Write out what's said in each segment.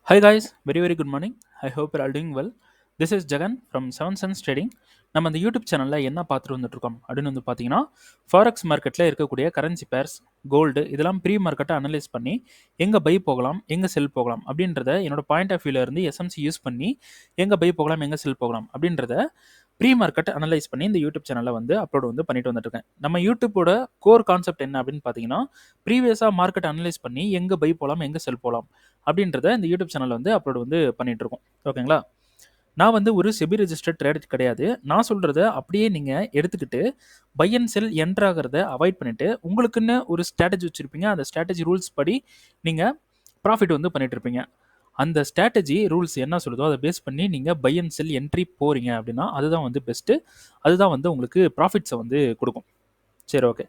Hi guys, very good morning. I hope you're all doing well. This is Jagan from Seven Sense Trading. நம்ம அந்த YouTube சேனலில் என்ன பார்த்துட்டு வந்துட்டு இருக்கோம் அப்படின்னு வந்து பார்த்தீங்கன்னா ஃபாரெக்ஸ் மார்க்கெட்டில் இருக்கக்கூடிய கரன்சி பேர்ஸ் கோல்டு இதெல்லாம் ப்ரீ மார்க்கெட்டை அனலைஸ் பண்ணி எங்கே பை போகலாம் எங்கே செல் போகலாம் அப்படின்றத என்னோட பாயிண்ட் ஆஃப் வியூவில் இருந்து எஸ்எம்சி யூஸ் பண்ணி எங்கே பை போகலாம் எங்கே செல் போகலாம் அப்படின்றத ப்ரீ மார்க்கெட் அனலைஸ் பண்ணி இந்த யூடியூப் சேனலில் வந்து அப்லோட் வந்து பண்ணிட்டு வந்துட்டு இருக்கேன். நம்ம யூடியூப்போட கோர் கான்செப்ட் என்ன அப்படின்னு பார்த்தீங்கன்னா ப்ரீவியஸாக மார்க்கெட் அனலைஸ் பண்ணி எங்கே பை போகலாம் எங்கே செல் போகலாம் அப்படின்றத இந்த யூடியூப் சேனல் வந்து அப்லோட் வந்து பண்ணிட்டு இருக்கோம். ஓகேங்களா? நான் வந்து ஒரு செபி ரெஜிஸ்டர்ட் ட்ரேடர் கிடையாது. நான் சொல்கிறத அப்படியே நீங்கள் எடுத்துக்கிட்டு பை அண்ட் செல் என்டர் ஆகிறத அவாய்ட் பண்ணிவிட்டு உங்களுக்குன்னு ஒரு ஸ்ட்ராட்டஜி வச்சுருப்பீங்க. அந்த ஸ்ட்ராட்டஜி ரூல்ஸ் படி நீங்கள் ப்ராஃபிட் வந்து பண்ணிட்டு இருப்பீங்க. அந்த ஸ்ட்ராட்டஜி ரூல்ஸ் என்ன சொல்லுதோ அதை பேஸ் பண்ணி நீங்கள் பை அண்ட் செல் என்ட்ரி போகிறீங்க அப்படின்னா அதுதான் வந்து பெஸ்ட்டு. அதுதான் வந்து உங்களுக்கு ப்ராஃபிட்ஸை வந்து கொடுக்கும். சரி, ஓகே.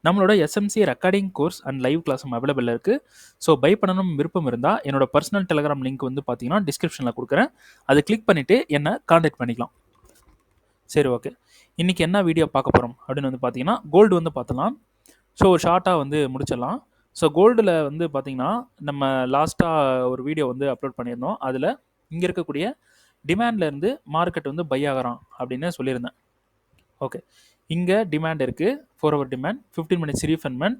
நம்மளோட SMC recording course and live கிளாஸும் அவைலபிள் இருக்குது. ஸோ பை பண்ணணும் விருப்பம் இருந்தால் என்னோட பர்சனல் டெலிகிராம் லிங்க் வந்து பார்த்தீங்கன்னா டிஸ்கிரிப்ஷனில் கொடுக்குறேன். அதை கிளிக் பண்ணிவிட்டு என்னை காண்டாக்ட் பண்ணிக்கலாம். சரி, ஓகே. இன்றைக்கி என்ன வீடியோ பார்க்க போகிறோம் அப்படின்னு வந்து பார்த்தீங்கன்னா கோல்டு வந்து பார்த்தலாம். ஸோ ஒரு ஷார்ட்டாக வந்து முடிச்சிடலாம். ஸோ கோல்டில் வந்து பார்த்திங்கன்னா நம்ம லாஸ்ட்டாக ஒரு வீடியோ வந்து அப்லோட் பண்ணியிருந்தோம். அதில் இங்கே இருக்கக்கூடிய டிமாண்ட்லேருந்து மார்க்கெட் வந்து பை ஆகிறான் அப்படின்னு சொல்லியிருந்தேன். ஓகே, இங்கே டிமாண்ட் இருக்குது, 4 hour demand, 15 minutes refundment.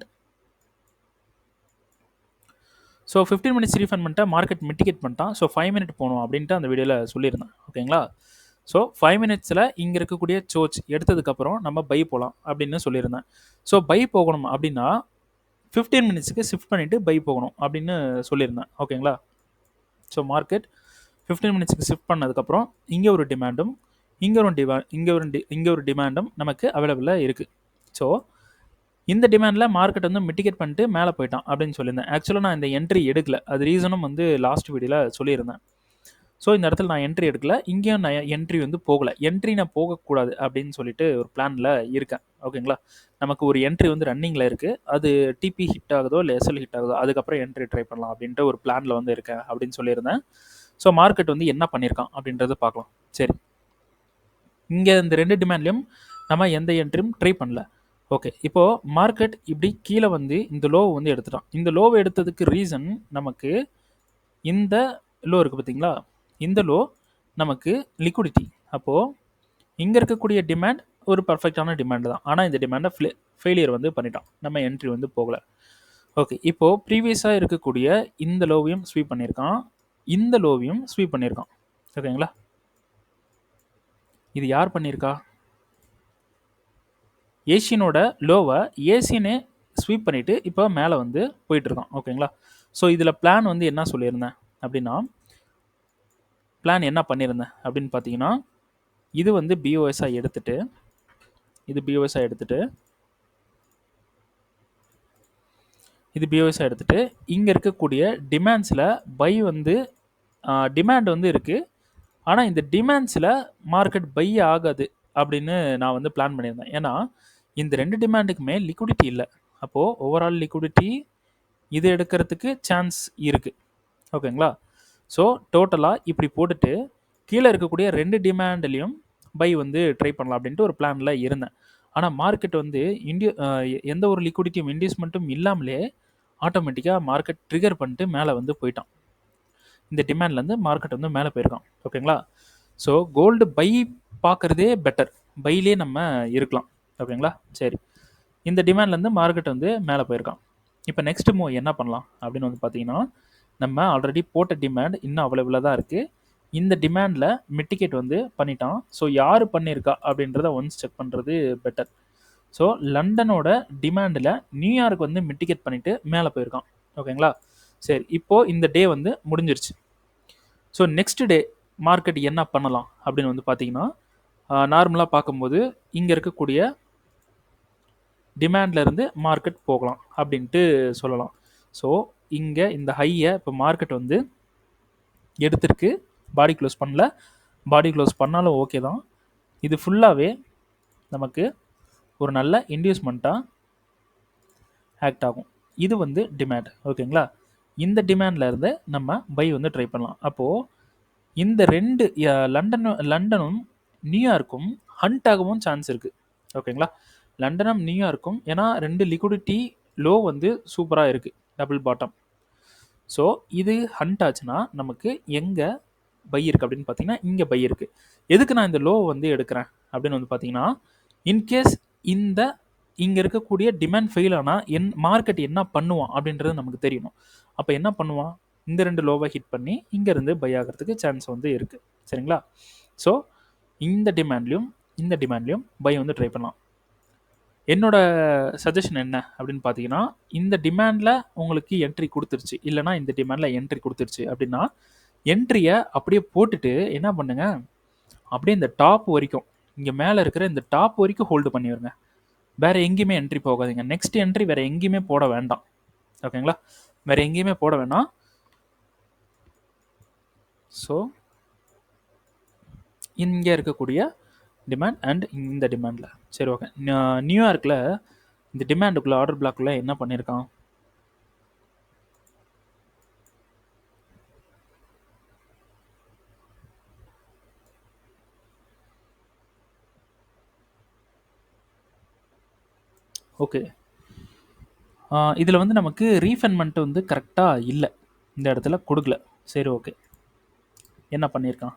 So 15 minutes ரீஃபண்ட்மெண்ட்டை மார்க்கெட் மிட்டிகேட் பண்ணிட்டான். ஸோ 5 minute போகணும் அப்படின்ட்டு அந்த வீடியோவில் சொல்லியிருந்தேன். ஓகேங்களா? ஸோ 5 minutesல இங்கே இருக்கக்கூடிய சோச் எடுத்ததுக்கப்புறம் நம்ம பை போகலாம் அப்படின்னு சொல்லியிருந்தேன். ஸோ பை போகணும் அப்படின்னா 15 minutesக்கு ஷிஃப்ட் பண்ணிவிட்டு பை போகணும் அப்படின்னு சொல்லியிருந்தேன். ஓகேங்களா? ஸோ மார்க்கெட் 15 minutesக்கு ஷிஃப்ட் பண்ணதுக்கப்புறம் இங்கே ஒரு டிமாண்டும் இங்கே ஒரு டிமாண்டும் நமக்கு அவைலபிளாக இருக்குது. ஸோ இந்த டிமாண்டில் மார்க்கெட் வந்து மிட்டிகேட் பண்ணிட்டு மேலே போயிட்டான் அப்படின்னு சொல்லியிருந்தேன். ஆக்சுவலாக நான் இந்த என்ட்ரி எடுக்கல. அது ரீசனும் வந்து லாஸ்ட் வீடியோவில் சொல்லியிருந்தேன். ஸோ இந்த இடத்துல நான் என்ட்ரி எடுக்கல, இங்கேயும் நான் என்ட்ரி வந்து போகலை. என்ட்ரி நான் போகக்கூடாது அப்படின்னு சொல்லிட்டு ஒரு பிளானில் இருக்கேன். ஓகேங்களா? நமக்கு ஒரு என்ட்ரி வந்து ரன்னிங்கில் இருக்குது. அது டிபி ஹிட் ஆகுதோ இல்லை எஸ்எல் ஹிட் ஆகுதோ அதுக்கப்புறம் என்ட்ரி ட்ரை பண்ணலாம் அப்படின்ட்டு ஒரு பிளானில் வந்து இருக்கேன் அப்படின்னு சொல்லியிருந்தேன். ஸோ மார்க்கெட் வந்து என்ன பண்ணியிருக்கான் அப்படின்றத பார்க்கலாம். சரி, இங்கே இந்த 2 டிமாண்ட்லையும் நம்ம எந்த என்ட்ரியும் ட்ரை பண்ணல. ஓகே, இப்போது மார்க்கெட் இப்படி கீழே வந்து இந்த லோவை வந்து எடுத்துட்டான். இந்த லோவை எடுத்ததுக்கு ரீசன் நமக்கு இந்த லோ இருக்குது பார்த்தீங்களா? இந்த லோ நமக்கு லிக்விடிட்டி. அப்போது இங்கே இருக்கக்கூடிய டிமாண்ட் ஒரு பர்ஃபெக்டான டிமாண்ட் தான். ஆனால் இந்த டிமாண்டை ஃபெயிலியர் வந்து பண்ணிட்டான். நம்ம என்ட்ரி வந்து போகலை. ஓகே, இப்போது ப்ரீவியஸாக இருக்கக்கூடிய இந்த லோவையும் ஸ்வீப் பண்ணியிருக்கான், இந்த லோவையும் ஸ்வீப் பண்ணியிருக்கான். ஓகேங்களா? இது யார் பண்ணியிருக்கா? ஏஷியனோட லோவை ஏசியனே ஸ்வீப் பண்ணிவிட்டு இப்போ மேலே வந்து போயிட்டுருக்கான். ஓகேங்களா? ஸோ இதில் பிளான் வந்து என்ன சொல்லியிருந்தேன் அப்படின்னா பிளான் என்ன பண்ணியிருந்தேன் அப்படின்னு பார்த்தீங்கன்னா இது வந்து பிஓஎஸ்ஐ எடுத்துகிட்டு இங்கே இருக்கக்கூடிய டிமாண்ட்ஸில் பை வந்து டிமாண்ட் வந்து இருக்குது. ஆனால் இந்த டிமாண்ட்ஸில் மார்க்கெட் பை ஆகாது அப்படின்னு நான் வந்து பிளான் பண்ணியிருந்தேன். ஏன்னா இந்த 2 டிமாண்டுக்குமே லிக்விடிட்டி இல்லை. அப்போது ஓவரால் லிக்விடிட்டி இது எடுக்கிறதுக்கு சான்ஸ் இருக்குது. ஓகேங்களா? ஸோ டோட்டலாக இப்படி போட்டுட்டு கீழே இருக்கக்கூடிய 2 டிமாண்ட்லேயும் பை வந்து ட்ரை பண்ணலாம் அப்படின்ட்டு ஒரு பிளானில் இருந்தேன். ஆனால் மார்க்கெட் வந்து எந்த ஒரு லிக்விடிட்டியும் இன்டியூஸ்மெண்ட்டும் இல்லாமலே ஆட்டோமேட்டிக்காக மார்க்கெட் ட்ரிகர் பண்ணிட்டு மேலே வந்து போயிட்டான். இந்த டிமாண்ட்லேருந்து மார்க்கெட் வந்து மேலே போயிருக்கான். ஓகேங்களா? ஸோ கோல்டு பை பார்க்குறதே பெட்டர். பைலே நம்ம இருக்கலாம். ஓகேங்களா? சரி, இந்த டிமாண்ட்லேருந்து மார்க்கெட் வந்து மேலே போயிருக்கான். இப்போ நெக்ஸ்ட் மூவ் என்ன பண்ணலாம் அப்படின்னு வந்து பார்த்தீங்கன்னா நம்ம ஆல்ரெடி போட்ட டிமாண்ட் இன்னும் அவைலபிளாக தான் இருக்குது. இந்த டிமாண்டில் மிட்டிகேட் வந்து பண்ணிட்டான். ஸோ யார் பண்ணியிருக்கா அப்படின்றத ஒன்ஸ் செக் பண்ணுறது பெட்டர். ஸோ லண்டனோட டிமாண்டில் நியூயார்க் வந்து மிட்டிகேட் பண்ணிவிட்டு மேலே போயிருக்கான். ஓகேங்களா? சரி, இப்போது இந்த டே வந்து முடிஞ்சிருச்சு. ஸோ நெக்ஸ்ட் டே மார்க்கெட் என்ன பண்ணலாம் அப்படின்னு வந்து பார்த்தீங்கன்னா நார்மலாக பார்க்கும்போது இங்கே இருக்கக்கூடிய டிமாண்ட்லேருந்து மார்க்கெட் போகலாம் அப்படின்ட்டு சொல்லலாம். ஸோ இங்கே இந்த ஹையை இப்போ மார்க்கெட் வந்து எடுத்திருக்கு, பாடி க்ளோஸ் பண்ணல. பாடி க்ளோஸ் பண்ணாலும் ஓகே தான். இது ஃபுல்லாகவே நமக்கு ஒரு நல்ல இன்டியூஸ்மெண்ட்டாக ஆக்ட் ஆகும். இது வந்து டிமாண்ட். ஓகேங்களா? இந்த டிமாண்டில் இருந்து நம்ம பை வந்து ட்ரை பண்ணலாம். அப்போது இந்த 2 லண்டனும் நியூயார்க்கும் ஹண்ட் ஆகவும் சான்ஸ் இருக்குது. ஓகேங்களா? லண்டனும் நியூயார்க்கும் ஏன்னா 2 லிக்விடிட்டி லோ வந்து சூப்பராக இருக்குது, டபுள் பாட்டம். ஸோ இது ஹண்ட் ஆச்சுன்னா நமக்கு எங்கே பை இருக்குது அப்படின்னு பார்த்தீங்கன்னா இங்கே பை இருக்குது. எதுக்கு நான் இந்த லோ வந்து எடுக்கிறேன் அப்படின்னு வந்து பார்த்தீங்கன்னா, இன்கேஸ் இந்த இங்கே இருக்கக்கூடிய டிமாண்ட் ஃபெயில் ஆனால் மார்க்கெட் என்ன பண்ணுவான் அப்படின்றது நமக்கு தெரியணும். அப்போ என்ன பண்ணுவான், இந்த 2 லோவை ஹிட் பண்ணி இங்கேருந்து பை ஆகிறதுக்கு சான்ஸ் வந்து இருக்குது. சரிங்களா? ஸோ இந்த டிமாண்ட்லையும் பை வந்து ட்ரை பண்ணலாம். என்னோட சஜஷன் என்ன அப்படின்னு பார்த்தீங்கன்னா, இந்த டிமாண்டில் உங்களுக்கு என்ட்ரி கொடுத்துருச்சு, இல்லைனா இந்த டிமாண்டில் என்ட்ரி கொடுத்துருச்சு அப்படின்னா என்ட்ரியை அப்படியே போட்டுட்டு என்ன பண்ணுங்க, அப்படியே இந்த டாப் வரைக்கும், இங்கே மேலே இருக்கிற இந்த டாப் வரைக்கும் ஹோல்டு பண்ணிடுங்க. வேறு எங்கேயுமே என்ட்ரி போகாதீங்க. நெக்ஸ்ட் என்ட்ரி வேறு எங்கேயுமே போட வேண்டாம். ஓகேங்களா? வேறு எங்கேயுமே போட வேண்டாம். ஸோ இங்கே இருக்கக்கூடிய டிமாண்ட் அண்ட் இந்த டிமாண்டில் சரி ஓகே. நியூயார்க்கில் இந்த டிமாண்டுக்குள்ளே ஆர்டர் பிளாக்குள்ளே என்ன பண்ணியிருக்கான், ஓகே இதில் வந்து நமக்கு ரீஃபண்ட்மெண்ட் வந்து கரெக்டாக இல்லை, இந்த இடத்துல கொடுக்கல. சரி ஓகே. என்ன பண்ணியிருக்கான்,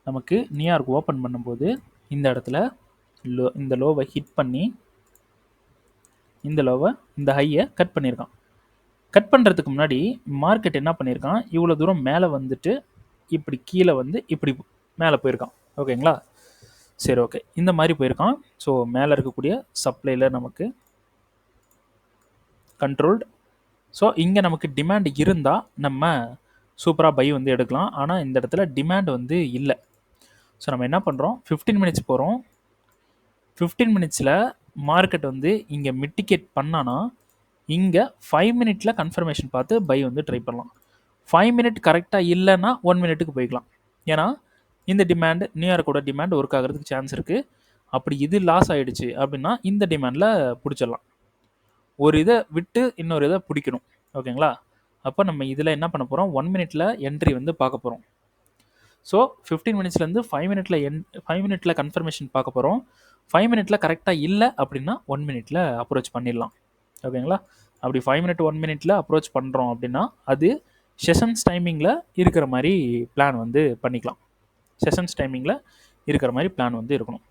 நமக்கு நியூயார்க் ஓப்பன் பண்ணும்போது இந்த இடத்துல இந்த லோவை ஹிட் பண்ணி இந்த லோவை இந்த ஹையை கட் பண்ணியிருக்கான். கட் பண்ணுறதுக்கு முன்னாடி மார்க்கெட் என்ன பண்ணியிருக்கான், இவ்வளோ தூரம் மேலே வந்துட்டு இப்படி கீழே வந்து இப்படி மேலே போயிருக்கான். ஓகேங்களா? சரி ஓகே. இந்த மாதிரி போயிருக்கான். ஸோ மேலே இருக்கக்கூடிய சப்ளையில் நமக்கு கண்ட்ரோல்டு. ஸோ இங்கே நமக்கு டிமாண்ட் இருந்தால் நம்ம சூப்பராக பை வந்து எடுக்கலாம். ஆனால் இந்த இடத்துல டிமாண்ட் வந்து இல்லை. ஸோ நம்ம என்ன பண்ணுறோம், 15 மினிட்ஸ் போகிறோம். 15 மினிட்ஸில் மார்க்கெட் வந்து இங்கே மிட்டிகேட் பண்ணானா இங்கே 5 மினிட்டில் கன்ஃபர்மேஷன் பார்த்து பை வந்து ட்ரை பண்ணலாம். 5 மினிட் கரெக்டாக இல்லைன்னா 1 மினிட்டுக்கு போய்க்கலாம். ஏன்னா இந்த டிமாண்ட் நியூயார்க்கோட டிமாண்ட் ஒர்க் ஆகிறதுக்கு சான்ஸ் இருக்குது. அப்படி இது லாஸ் ஆகிடுச்சு அப்படின்னா இந்த டிமாண்டில் பிடிச்சிடலாம். ஒரு இதை விட்டு இன்னொரு இதை பிடிக்கணும். ஓகேங்களா? அப்போ நம்ம இதில் என்ன பண்ண போகிறோம், 1 மினிட்டில் என்ட்ரி வந்து பார்க்க போகிறோம். ஸோ 15 மினிட்ஸ்லேருந்து 5 மினிட்டில் கன்ஃபர்மேஷன் பார்க்க போகிறோம். 5 மினிட்டில் கரெக்டாக இல்லை அப்படின்னா 1 மினிட்டில் அப்ரோச் பண்ணிடலாம். ஓகேங்களா? அப்படி 5 மினிட் 1 மினிட்டில் அப்ரோச் பண்ணுறோம் அப்படின்னா அது செஷன்ஸ் டைமிங்கில் இருக்கிற மாதிரி பிளான் வந்து பண்ணிக்கலாம். செஷன்ஸ் டைமிங்கில் இருக்கிற மாதிரி பிளான் வந்து இருக்கணும்.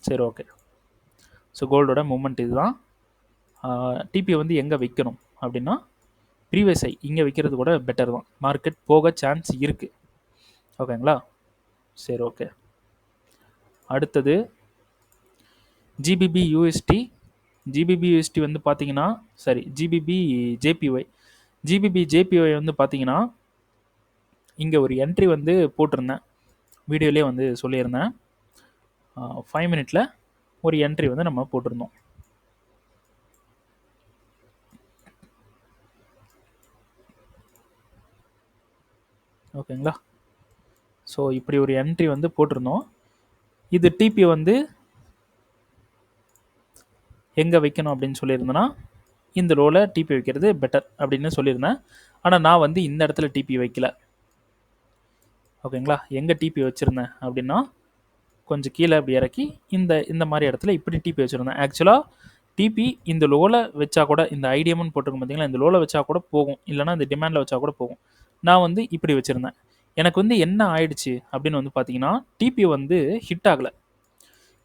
சரி ஓகே. ஸோ கோல்டோட மூமெண்ட் இதுதான். டிபி வந்து எங்கே வைக்கணும் அப்படின்னா ப்ரீவியஸ் ஐ இங்கே வைக்கிறது கூட பெட்டர் தான். மார்க்கெட் போக சான்ஸ் இருக்குது. ஓகேங்களா? சரி ஓகே. அடுத்தது ஜிபிபி யூஎஸ்டி. ஜிபிபி யூஎஸ்டி வந்து பார்த்தீங்கன்னா ஜிபிபி ஜேபிஒய் வந்து பார்த்தீங்கன்னா இங்கே ஒரு என்ட்ரி வந்து போட்டிருந்தேன், வீடியோலேயே வந்து சொல்லியிருந்தேன். 5 மினிட்டில் ஒரு என்ட்ரி வந்து நம்ம போட்டிருந்தோம். ஓகேங்களா? ஸோ இப்படி ஒரு என்ட்ரி வந்து போட்டிருந்தோம். இது டிபி வந்து எங்கே வைக்கணும் அப்படின்னு சொல்லியிருந்தேன்னா இந்த லோவில் டிபி வைக்கிறது பெட்டர் அப்படின்னு சொல்லியிருந்தேன். ஆனால் நான் வந்து இந்த இடத்துல டிபி வைக்கல. ஓகேங்களா? எங்கே டிபி வச்சுருந்தேன் அப்படின்னா கொஞ்சம் கீழே அப்படி இறக்கி இந்த மாதிரி இடத்துல இப்படி டிபி வச்சுருந்தேன். ஆக்சுவலாக டிபி இந்த லோவில் வச்சா கூட, இந்த ஐடிஎம்னு போட்டிருக்கோம் பார்த்தீங்களா, இந்த லோவில் வச்சா கூட போகும், இல்லைனா இந்த டிமாண்டில் வச்சா கூட போகும். நான் வந்து இப்படி வச்சுருந்தேன். எனக்கு வந்து என்ன ஆயிடுச்சு அப்படின்னு வந்து பார்த்தீங்கன்னா டிபி வந்து ஹிட் ஆகலை.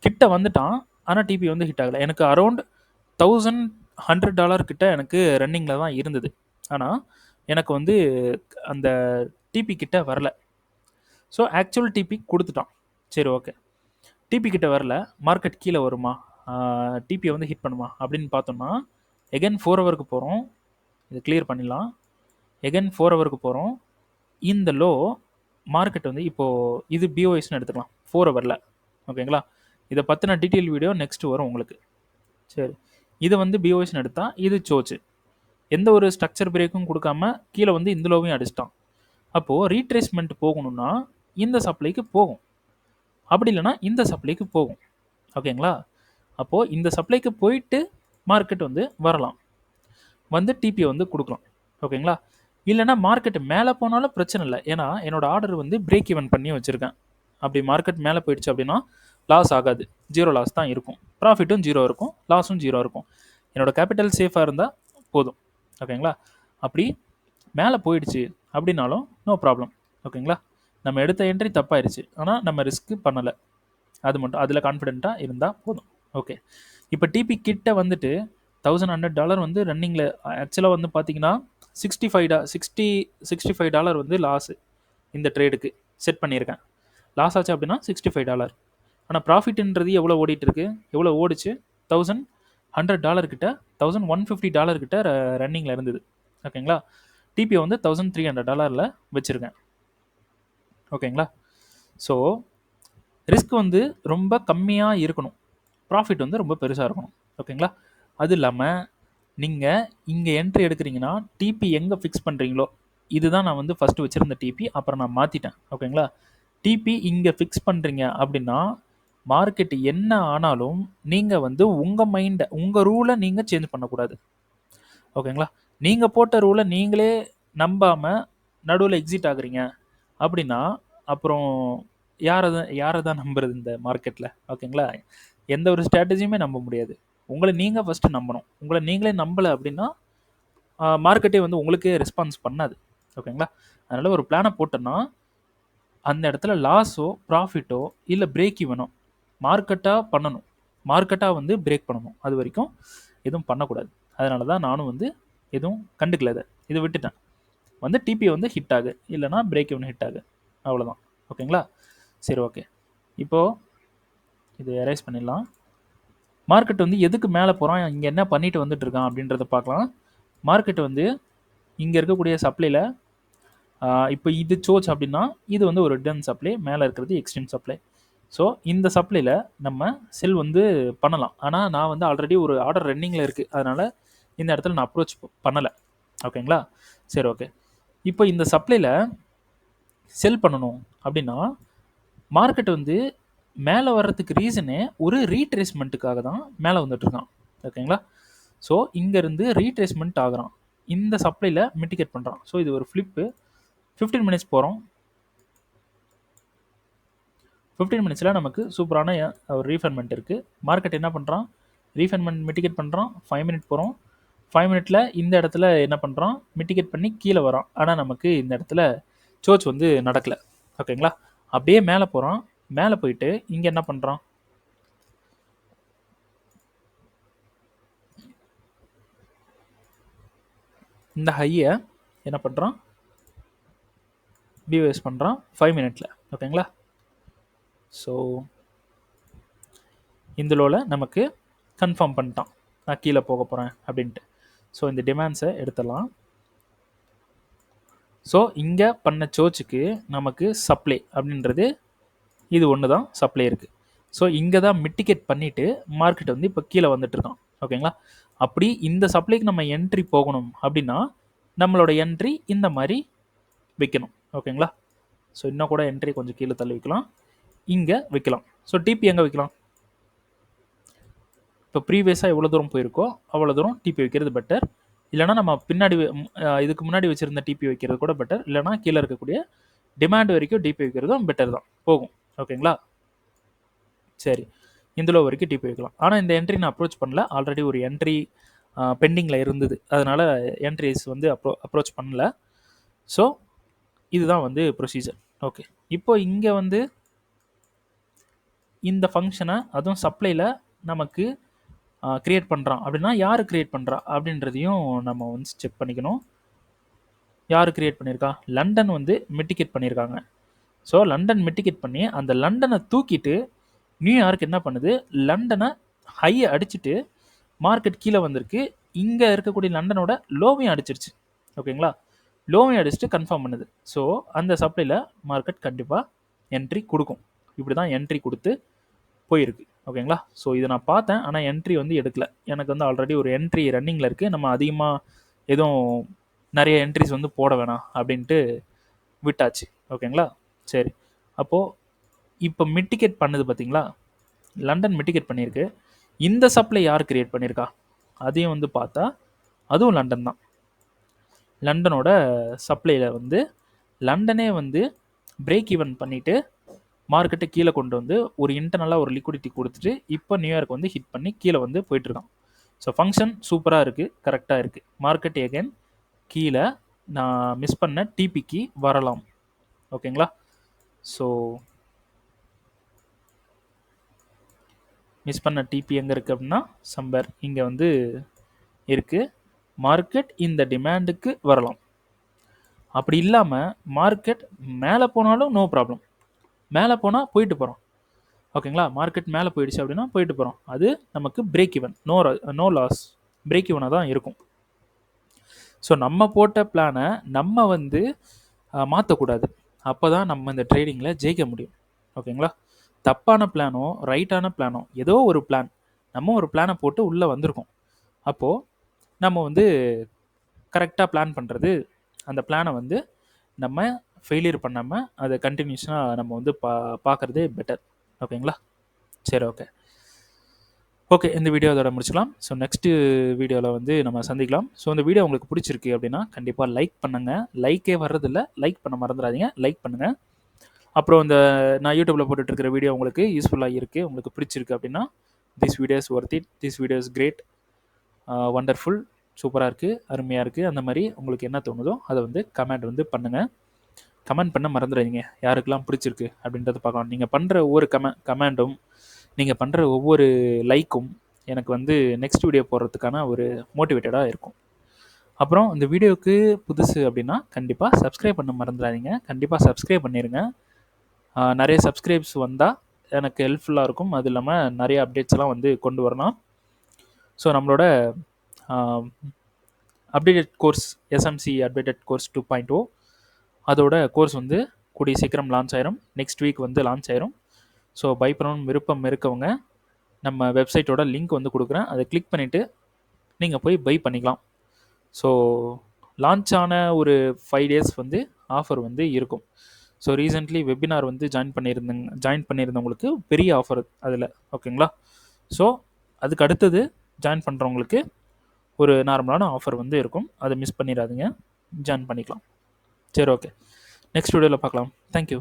கிட்ட வந்துட்டான், ஆனால் டிபி வந்து ஹிட் ஆகலை. எனக்கு அரௌண்ட் $1100 கிட்ட எனக்கு ரன்னிங்கில் தான் இருந்தது. ஆனால் எனக்கு வந்து அந்த டிபி கிட்ட வரல. ஸோ ஆக்சுவல் டிபி கொடுத்துட்டான். சரி ஓகே. டிபி கிட்ட வரல, மார்க்கெட் கீழே வருமா, டிபியை வந்து ஹிட் பண்ணுமா அப்படின்னு பார்த்தோம்னா எகைன் 4 ஹவருக்கு போகிறோம். இது கிளியர் பண்ணிடலாம். எகைன் 4 ஹவருக்கு போகிறோம். இந்த லோ மார்க்கெட் வந்து இப்போது இது பிஓஎஸ்ன்னு எடுத்துக்கலாம் 4 ஹவரில். ஓகேங்களா? இதை பற்றின டீட்டெயில் வீடியோ நெக்ஸ்ட் வரும் உங்களுக்கு. சரி, இது வந்து பிஓஎஸ்ன்னு எடுத்தால் இது சோச்சு, எந்த ஒரு ஸ்ட்ரக்சர் பிரேக்கும் கொடுக்காம கீழே வந்து இந்த லோவையும் அடிச்சிட்டான். அப்போது ரீட்ரேஸ்மெண்ட் போகணும்னா இந்த சப்ளைக்கு போகும், அப்படி இல்லைனா இந்த சப்ளைக்கு போகும். ஓகேங்களா? அப்போது இந்த சப்ளைக்கு போயிட்டு மார்க்கெட் வந்து வரலாம், வந்து டிபியை வந்து கொடுக்கலாம். ஓகேங்களா? இல்லைனா மார்க்கெட் மேலே போனாலும் பிரச்சனை இல்லை, ஏன்னா என்னோடய ஆர்டர் வந்து பிரேக் ஈவன் பண்ணி வச்சுருக்கேன். அப்படி மார்க்கெட் மேலே போயிடுச்சு அப்படின்னா லாஸ் ஆகாது, 0 லாஸ் தான் இருக்கும். ப்ராஃபிட்டும் 0 இருக்கும், லாஸும் 0 இருக்கும். என்னோடய கேபிட்டல் சேஃபாக இருந்தால் போதும். ஓகேங்களா? அப்படி மேலே போயிடுச்சு அப்படின்னாலும் நோ ப்ராப்ளம். ஓகேங்களா, நம்ம எடுத்த என்ட்ரி தப்பாயிருச்சு, ஆனால் நம்ம ரிஸ்க் பண்ணலை, அது மட்டும் அதில் கான்ஃபிடென்ட்டாக இருந்தால் போதும். ஓகே, இப்போ டிபி கிட்ட வந்துட்டு $1100 வந்து ரன்னிங்கில் ஆக்சுவலாக வந்து பார்த்தீங்கன்னா $65 வந்து லாஸு இந்த ட்ரேடுக்கு செட் பண்ணியிருக்கேன். லாஸ் ஆச்சு அப்படின்னா $65. ஆனால் ப்ராஃபிட்ன்றது எவ்வளோ ஓடிட்டு இருக்கு, எவ்வளோ ஓடிச்சு, $1100 கிட்ட, $1150 கிட்ட ரன்னிங்கில் இருந்தது. ஓகேங்களா, டிபியை வந்து $1300 வச்சுருக்கேன். ஓகேங்களா, ஸோ ரிஸ்க் வந்து ரொம்ப கம்மியாக இருக்கணும், ப்ராஃபிட் வந்து ரொம்ப பெருசாக இருக்கணும். ஓகேங்களா, அது இல்லாமல் நீங்கள் இங்கே என்ட்ரி எடுக்கிறீங்கன்னா டிபி எங்கே ஃபிக்ஸ் பண்ணுறீங்களோ, இதுதான் நான் வந்து ஃபஸ்ட்டு வச்சுருந்த டிபி, அப்புறம் நான் மாற்றிட்டேன். ஓகேங்களா, டிபி இங்கே ஃபிக்ஸ் பண்ணுறீங்க அப்படின்னா மார்க்கெட் என்ன ஆனாலும் நீங்கள் வந்து உங்கள் மைண்டை, உங்கள் ரூலை நீங்கள் சேஞ்ச் பண்ணக்கூடாது. ஓகேங்களா, நீங்கள் போட்ட ரூலை நீங்களே நம்பாமல் நடுவில் எக்ஸிட் ஆகுறீங்க அப்படின்னா அப்புறம் யாரை தான் நம்புறது இந்த மார்க்கெட்டில். ஓகேங்களா, எந்த ஒரு ஸ்ட்ராட்டஜியுமே நம்ப முடியாது. உங்களை நீங்கள் ஃபஸ்ட்டு நம்பணும். உங்களை நீங்களே நம்பலை அப்படின்னா மார்க்கெட்டே வந்து உங்களுக்கே ரெஸ்பான்ஸ் பண்ணாது. ஓகேங்களா, அதனால் ஒரு பிளானை போட்டோன்னா அந்த இடத்துல லாஸோ ப்ராஃபிட்டோ இல்லை பிரேக் ஈவனோ மார்க்கெட்டாக பண்ணணும், மார்க்கெட்டாக வந்து பிரேக் பண்ணணும். அது வரைக்கும் எதுவும் பண்ணக்கூடாது. அதனால தான் நானும் வந்து எதுவும் கண்டுக்கல, இதை விட்டுட்டேன். வந்து டிபி வந்து ஹிட் ஆகு, இல்லைனா பிரேக் ஈவன் ஹிட் ஆகு, அவ்வளோதான். ஓகேங்களா, சரி ஓகே, இப்போது இது எரேஸ் பண்ணிடலாம். மார்க்கெட் வந்து எதுக்கு மேலே போகிறான், இங்கே என்ன பண்ணிட்டு வந்துட்டு இருக்கான் அப்படின்றத பார்க்கலாம். மார்க்கெட் வந்து இங்கே இருக்கக்கூடிய சப்ளையில் இப்போ இது சோச் அப்படின்னா இது வந்து ஒரு டன் சப்ளை, மேலே இருக்கிறது எக்ஸ்ட்ரீம் சப்ளை. ஸோ இந்த சப்ளையில் நம்ம செல் வந்து பண்ணலாம். ஆனால் நான் வந்து ஆல்ரெடி ஒரு ஆர்டர் ரன்னிங்கில் இருக்குது, அதனால் இந்த இடத்துல நான் அப்ரோச் பண்ணலை. ஓகேங்களா, சரி ஓகே, இப்போ இந்த சப்ளையில் செல் பண்ணணும் அப்படின்னா மார்க்கெட் வந்து மேலே வர்றதுக்கு ரீசனே ஒரு ரீட்ரேஸ்மெண்ட்டுக்காக தான் மேலே வந்துட்டுருக்கான். ஓகேங்களா, ஸோ இங்கேருந்து ரீட்ரேஸ்மெண்ட் ஆகிறான், இந்த சப்ளையில் மிட்டிகேட் பண்ணுறான். ஸோ இது ஒரு ஃப்ளிப்பு. 15 மினிட்ஸ் போகிறோம். 15 மினிட்ஸில் நமக்கு சூப்பரான ஒரு ரீஃபைன்மெண்ட் இருக்குது. மார்க்கெட் என்ன பண்ணுறான், ரீஃபைன்மெண்ட் மிட்டிகேட் பண்ணுறான். 5 மினிட் போகிறோம். 5 மினிட்ல இந்த இடத்துல என்ன பண்ணுறான், மிட்டிகேட் பண்ணி கீழே வரான். ஆனால் நமக்கு இந்த இடத்துல சோச் வந்து நடக்கலை. ஓகேங்களா, அப்படியே மேலே போகிறான். மேலே போயிட்டு இங்கே என்ன பண்ணுறான், இந்த ஹையை என்ன பண்ணுறான், பிஓஎஸ் பண்ணுறான் 5 மினிட்ல. ஓகேங்களா, ஸோ இந்த லோவில் நமக்கு கன்ஃபார்ம் பண்ணிட்டான் நான் கீழே போக போகிறேன் அப்படின்ட்டு. ஸோ இந்த டிமாண்ட்ஸை எடுத்துடலாம். ஸோ இங்கே பண்ண சோச்சுக்கு நமக்கு சப்ளை அப்படின்றது இது ஒன்று தான் சப்ளை இருக்குது. ஸோ இங்கே தான் மிட்டிகேட் பண்ணிவிட்டு மார்க்கெட் வந்து இப்போ கீழே வந்துட்டுருக்கான். ஓகேங்களா, அப்படி இந்த சப்ளைக்கு நம்ம என்ட்ரி போகணும் அப்படின்னா நம்மளோட என்ட்ரி இந்த மாதிரி வைக்கணும். ஓகேங்களா, ஸோ இன்னும் கூட என்ட்ரி கொஞ்சம் கீழே தள்ளி வைக்கலாம், இங்கே வைக்கலாம். ஸோ டிபி எங்கே வைக்கலாம், இப்போ ப்ரீவியஸாக எவ்வளோ தூரம் போயிருக்கோ அவ்வளோ தூரம் டிபி வைக்கிறது பெட்டர். இல்லைனா நம்ம பின்னாடி இதுக்கு முன்னாடி வச்சுருந்த டிபி வைக்கிறது கூட பெட்டர். இல்லைனா கீழே இருக்கக்கூடிய டிமாண்ட் வரைக்கும் டிபி வைக்கிறதும் பெட்டர் தான், போகும். ஓகேங்களா, சரி, இந்த லோ வரைக்கும் டிபி வைக்கலாம். ஆனால் இந்த என்ட்ரி நான் அப்ரோச் பண்ணல, ஆல்ரெடி ஒரு என்ட்ரி பெண்டிங்கில் இருந்தது, அதனால் என்ட்ரிஸ் வந்து அப்ரோச் பண்ணல. ஸோ இதுதான் வந்து ப்ரொசீஜர். ஓகே, இப்போ இங்கே வந்து இந்த ஃபங்க்ஷனை அதுவும் சப்ளையில் நமக்கு க்ரியேட் பண்ணுறான் அப்படின்னா யார் க்ரியேட் பண்ணுறா அப்படின்றதையும் நம்ம வந்து செக் பண்ணிக்கணும். யார் க்ரியேட் பண்ணியிருக்கா, லண்டன் வந்து மிட்டிகேட் பண்ணியிருக்காங்க. ஸோ லண்டன் மிட்டிகேட் பண்ணி அந்த லண்டனை தூக்கிட்டு நியூயார்க் என்ன பண்ணுது, லண்டனை ஹையை அடிச்சுட்டு மார்க்கெட் கீழே வந்திருக்கு. இங்கே இருக்கக்கூடிய லண்டனோட லோவையும் அடிச்சிருச்சு. ஓகேங்களா, லோவையும் அடிச்சுட்டு கன்ஃபார்ம் பண்ணுது. ஸோ அந்த சப்ளையில் மார்க்கெட் கண்டிப்பாக என்ட்ரி கொடுக்கும். இப்படி தான் என்ட்ரி கொடுத்து போயிருக்கு. ஓகேங்களா, ஸோ இதை நான் பார்த்தேன், ஆனால் என்ட்ரி வந்து எடுக்கலை. எனக்கு வந்து ஆல்ரெடி ஒரு என்ட்ரி ரன்னிங்கில் இருக்குது, நம்ம அதிகமாக எதுவும் நிறைய என்ட்ரிஸ் வந்து போட வேணாம் அப்படின்ட்டு விட்டாச்சு. ஓகேங்களா, சரி, அப்போது இப்போ மிட்டிகேட் பண்ணுது பார்த்தீங்களா, லண்டன் மிட்டிகேட் பண்ணியிருக்கு. இந்த சப்ளை யார் கிரியேட் பண்ணியிருக்கா அதையும் வந்து பார்த்தா அதுவும் லண்டன் தான். லண்டனோட சப்ளையில் வந்து லண்டனே வந்து பிரேக் ஈவன் பண்ணிவிட்டு மார்க்கெட்டை கீழே கொண்டு வந்து ஒரு இன்டர்னலாக ஒரு லிக்விடிட்டி கொடுத்துட்டு இப்போ நியூயார்க் வந்து ஹிட் பண்ணி கீழே வந்து போயிட்டுருக்கான். ஸோ ஃபங்க்ஷன் சூப்பராக இருக்குது, கரெக்டாக இருக்குது. மார்க்கெட் எகைன் கீழே நான் மிஸ் பண்ண டிபிக்கு வரலாம். ஓகேங்களா? ஸோ மிஸ் பண்ண டிபி எங்கே இருக்குது அப்படின்னா சம்பர் இங்கே வந்து இருக்குது. மார்க்கெட் இந்த டிமாண்டுக்கு வரலாம். அப்படி இல்லாமல் மார்க்கெட் மேலே போனாலும் நோ ப்ராப்ளம். மேலே போனால் போயிட்டு போகிறோம். ஓகேங்களா? மார்க்கெட் மேலே போயிடுச்சு அப்படின்னா போயிட்டு போகிறோம். அது நமக்கு break even, no loss, break ஈவனாக தான் இருக்கும். ஸோ நம்ம போட்ட பிளானை நம்ம வந்து மாற்றக்கூடாது. அப்போ தான் நம்ம இந்த ட்ரேடிங்கில் ஜெயிக்க முடியும். ஓகேங்களா? தப்பான பிளானோ ரைட்டான பிளானோ ஏதோ ஒரு பிளான், நம்ம ஒரு பிளானை போட்டு உள்ளே வந்திருக்கோம். அப்போது நம்ம வந்து கரெக்டாக பிளான் பண்ணுறது, அந்த பிளானை வந்து நம்ம ஃபெயிலியர் பண்ணாமல் அதை கண்டினியூஸாக நம்ம வந்து பார்க்குறதே பெட்டர். ஓகேங்களா? சரி, ஓகே, இந்த வீடியோ அதோட முடிச்சுக்கலாம். ஸோ நெக்ஸ்ட்டு வீடியோவில் வந்து நம்ம சந்திக்கலாம். ஸோ இந்த வீடியோ உங்களுக்கு பிடிச்சிருக்கு அப்படின்னா கண்டிப்பாக லைக் பண்ணுங்கள். லைக்கே வர்றதில்ல, லைக் பண்ண மறந்துடாதீங்க, லைக் பண்ணுங்கள். அப்புறம் இந்த நான் யூடியூப்பில் போட்டுட்ருக்கிற வீடியோ உங்களுக்கு யூஸ்ஃபுல்லாக இருக்குது, உங்களுக்கு பிடிச்சிருக்கு அப்படின்னா this videos worth it, this videos great, wonderful, சூப்பராக இருக்குது, அருமையாக இருக்குது, அந்த மாதிரி உங்களுக்கு என்ன தோணுதோ அதை வந்து கமெண்ட் வந்து பண்ணுங்கள். கமெண்ட் பண்ண மறந்துடாதீங்க. யாருக்கெல்லாம் பிடிச்சிருக்கு அப்படின்றத பார்க்கலாம். நீங்கள் பண்ணுற ஒவ்வொரு கமெண்டும், நீங்கள் பண்ணுற ஒவ்வொரு லைக்கும் எனக்கு வந்து நெக்ஸ்ட் வீடியோ போடுறதுக்கான ஒரு மோட்டிவேட்டடாக இருக்கும். அப்புறம் இந்த வீடியோவுக்கு புதுசு அப்படின்னா கண்டிப்பாக சப்ஸ்கிரைப் பண்ண மறந்துடாதீங்க. கண்டிப்பாக சப்ஸ்கிரைப் பண்ணிடுங்க. நிறைய சப்ஸ்கிரைப்ஸ் வந்தால் எனக்கு ஹெல்ப்ஃபுல்லாக இருக்கும். அது இல்லாமல் நிறைய அப்டேட்ஸ்லாம் வந்து கொண்டு வரலாம். ஸோ நம்மளோட updated course SMC updated course 2.0 அதோட கோர்ஸ் வந்து கூடிய சீக்கிரம் லான்ச் ஆயிரும். நெக்ஸ்ட் வீக் வந்து லான்ச் ஆயிரும். ஸோ பை பண்ணணும் விருப்பம் இருக்கவங்க நம்ம வெப்சைட்டோட லிங்க் வந்து கொடுக்குறேன், அதை கிளிக் பண்ணிவிட்டு நீங்கள் போய் பை பண்ணிக்கலாம். ஸோ லான்ச் ஆன ஒரு 5 days வந்து ஆஃபர் வந்து இருக்கும். ஸோ ரீசெண்ட்லி வெபினார் வந்து ஜாயின் பண்ணியிருந்தவங்களுக்கு பெரிய ஆஃபர் அதில். ஓகேங்களா? ஸோ அதுக்கு அடுத்தது ஜாயின் பண்ணுறவங்களுக்கு ஒரு நார்மலான ஆஃபர் வந்து இருக்கும். அதை மிஸ் பண்ணிடாதீங்க, ஜாயின் பண்ணிக்கலாம். சரி, ஓகே, நெக்ஸ்ட் வீடியோவில் பார்க்கலாம். தேங்க்யூ.